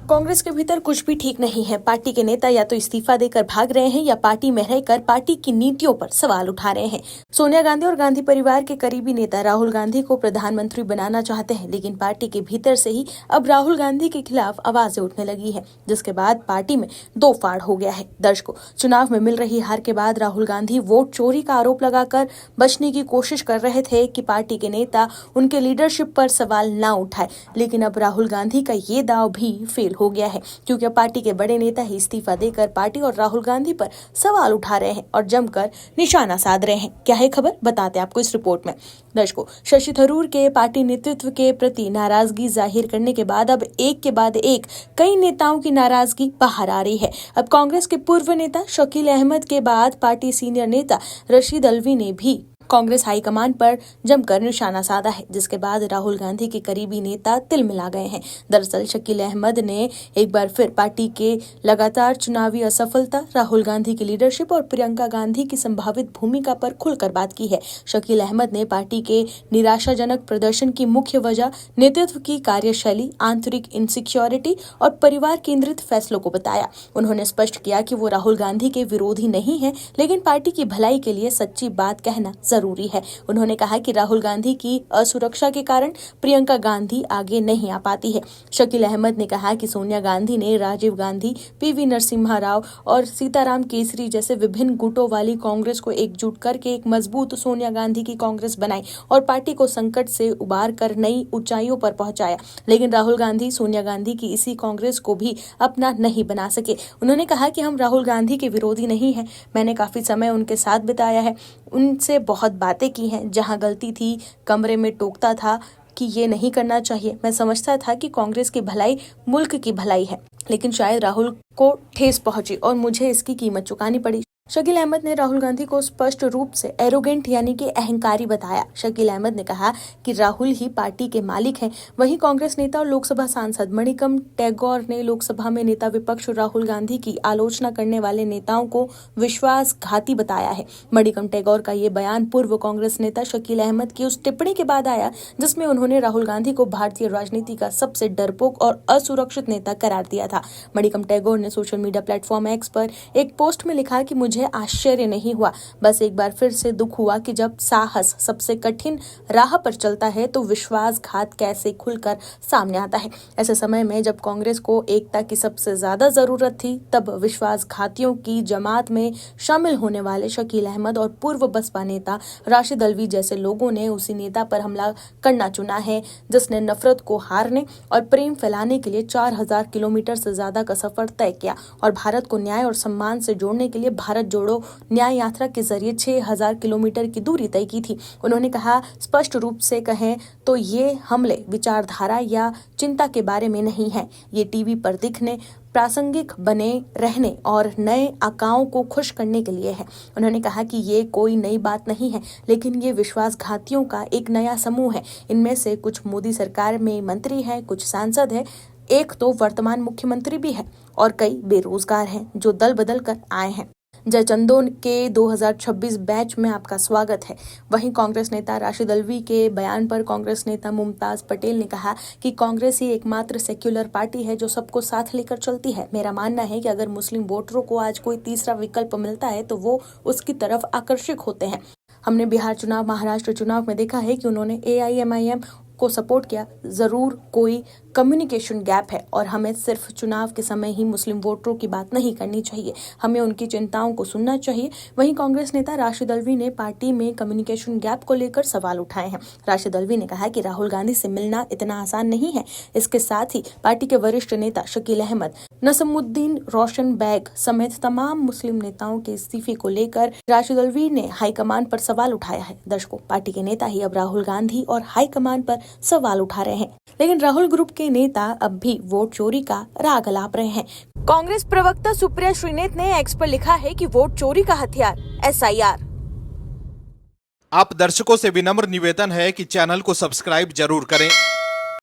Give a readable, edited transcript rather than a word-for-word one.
कांग्रेस के भीतर कुछ भी ठीक नहीं है। पार्टी के नेता या तो इस्तीफा देकर भाग रहे हैं या पार्टी में रहकर पार्टी की नीतियों पर सवाल उठा रहे हैं। सोनिया गांधी और गांधी परिवार के करीबी नेता राहुल गांधी को प्रधानमंत्री बनाना चाहते हैं, लेकिन पार्टी के भीतर से ही अब राहुल गांधी के खिलाफ आवाजें उठने लगी है, जिसके बाद पार्टी में दो फाड़ हो गया है। दर्शकों, चुनाव में मिल रही हार के बाद राहुल गांधी वोट चोरी का आरोप लगाकर बचने की कोशिश कर रहे थे कि पार्टी के नेता उनके लीडरशिप पर सवाल न उठाए, लेकिन अब राहुल गांधी का ये दाव भी फेल हो गया है, क्योंकि पार्टी के बड़े नेता ही इस्तीफा देकर पार्टी और राहुल गांधी पर सवाल उठा रहे हैं और जमकर निशाना साध रहे हैं। क्या है खबर, बताते हैं आपको इस रिपोर्ट में। दर्शकों, शशि थरूर के पार्टी नेतृत्व के प्रति नाराजगी जाहिर करने के बाद अब एक के बाद एक कई नेताओं की नाराजगी बाहर आ रही है। अब कांग्रेस के पूर्व नेता शकील अहमद के बाद पार्टी सीनियर नेता रशीद अल्वी ने भी कांग्रेस हाईकमान पर जमकर निशाना साधा है, जिसके बाद राहुल गांधी के करीबी नेता तिलमिला गए हैं। दरअसल शकील अहमद ने एक बार फिर पार्टी के लगातार चुनावी असफलता, राहुल गांधी की लीडरशिप और प्रियंका गांधी की संभावित भूमिका पर खुलकर बात की है। शकील अहमद ने पार्टी के निराशाजनक प्रदर्शन की मुख्य वजह नेतृत्व की कार्यशैली, आंतरिक इनसिक्योरिटी और परिवार केंद्रित फैसलों को बताया। उन्होंने स्पष्ट किया कि वो राहुल गांधी के विरोधी नहीं है, लेकिन पार्टी की भलाई के लिए सच्ची बात कहना जरूरी है। उन्होंने कहा कि राहुल गांधी की असुरक्षा के कारण प्रियंका गांधी आगे नहीं आ पाती है। शकील अहमद ने कहा कि सोनिया गांधी ने राजीव गांधी, पीवी नरसिम्हा राव और सीताराम केसरी जैसे विभिन्न गुटों वाली कांग्रेस को एकजुट करके एक मजबूत सोनिया गांधी की कांग्रेस बनाई और पार्टी को संकट से उबार कर नई ऊंचाइयों पर पहुंचाया, लेकिन राहुल गांधी सोनिया गांधी की इसी कांग्रेस को भी अपना नहीं बना सके। उन्होंने कहा कि हम राहुल गांधी के विरोधी नहीं हैं, मैंने काफी समय उनके साथ बिताया है, उनसे बहुत बातें की हैं। जहां गलती थी कमरे में टोकता था कि ये नहीं करना चाहिए। मैं समझता था कि कांग्रेस की भलाई मुल्क की भलाई है, लेकिन शायद राहुल को ठेस पहुंची और मुझे इसकी कीमत चुकानी पड़ी। शकील अहमद ने राहुल गांधी को स्पष्ट रूप से एरोगेंट यानी कि अहंकारी बताया। शकील अहमद ने कहा कि राहुल ही पार्टी के मालिक हैं। वहीं कांग्रेस नेता और लोकसभा सांसद मणिकम टैगोर ने लोकसभा में नेता विपक्ष राहुल गांधी की आलोचना करने वाले नेताओं को विश्वासघाती बताया है। मणिकम टैगोर का ये बयान पूर्व कांग्रेस नेता शकील अहमद की उस टिप्पणी के बाद आया जिसमें उन्होंने राहुल गांधी को भारतीय राजनीति का सबसे डरपोक और असुरक्षित नेता करार दिया था। मणिकम टैगोर ने सोशल मीडिया प्लेटफॉर्म एक्स पर एक पोस्ट में लिखा कि मुझे आश्चर्य नहीं हुआ, बस एक बार फिर से दुख हुआ कि जब साहस सबसे कठिन राह पर चलता है तो विश्वासघात कैसे खुलकर सामने आता है। ऐसे समय में जब कांग्रेस को एकता की सबसे ज्यादा जरूरत थी, तब विश्वासघातियों की जमात में शामिल होने वाले शकील अहमद और पूर्व बसपा नेता राशिद अल्वी जैसे लोगों ने उसी नेता पर हमला करना चुना है, जिसने नफरत को हारने और प्रेम फैलाने के लिए 4000 किलोमीटर से ज्यादा का सफर तय किया और भारत को न्याय और सम्मान से जोड़ने के लिए भारत जोड़ो न्याय यात्रा के जरिए 6000 किलोमीटर की दूरी तय की थी। उन्होंने कहा, स्पष्ट रूप से कहें तो ये हमले विचारधारा या चिंता के बारे में नहीं है, ये टीवी पर दिखने, प्रासंगिक बने रहने और नए आकाओं को खुश करने के लिए है। उन्होंने कहा कि ये कोई नई बात नहीं है, लेकिन ये विश्वासघातियों का एक नया समूह है। इनमें से कुछ मोदी सरकार में मंत्री हैं, कुछ सांसद हैं, एक तो वर्तमान मुख्यमंत्री भी है और कई बेरोजगार हैं जो दल बदल कर आए हैं। जयचंदों के 2026 बैच में आपका स्वागत है। वहीं कांग्रेस नेता राशिद अल्वी के बयान पर कांग्रेस नेता मुमताज पटेल ने कहा कि कांग्रेस ही एकमात्र सेक्युलर पार्टी है जो सबको साथ लेकर चलती है। मेरा मानना है कि अगर मुस्लिम वोटरों को आज कोई तीसरा विकल्प मिलता है तो वो उसकी तरफ आकर्षित होते हैं। हमने बिहार चुनाव, महाराष्ट्र चुनाव में देखा है कि उन्होंने AIMIM को सपोर्ट किया। जरूर कोई कम्युनिकेशन गैप है और हमें सिर्फ चुनाव के समय ही मुस्लिम वोटरों की बात नहीं करनी चाहिए, हमें उनकी चिंताओं को सुनना चाहिए। वहीं कांग्रेस नेता राशिद अल्वी ने पार्टी में कम्युनिकेशन गैप को लेकर सवाल उठाए हैं। राशिद अल्वी ने कहा कि राहुल गांधी से मिलना इतना आसान नहीं है। इसके साथ ही पार्टी के वरिष्ठ नेता शकील अहमद, नसमुद्दीन रोशन बैग समेत तमाम मुस्लिम नेताओं के इस्तीफे को लेकर राशिद अल्वी ने हाईकमान पर सवाल उठाया है। दर्शकों, पार्टी के नेता ही अब राहुल गांधी और हाईकमान पर सवाल उठा रहे हैं, लेकिन राहुल ग्रुप के नेता अब भी वोट चोरी का राग अलाप रहे हैं। कांग्रेस प्रवक्ता सुप्रिया श्रीनेत ने एक्स पर लिखा है कि वोट चोरी का हथियार SIR। आप दर्शकों से विनम्र निवेदन है कि चैनल को सब्सक्राइब जरूर करें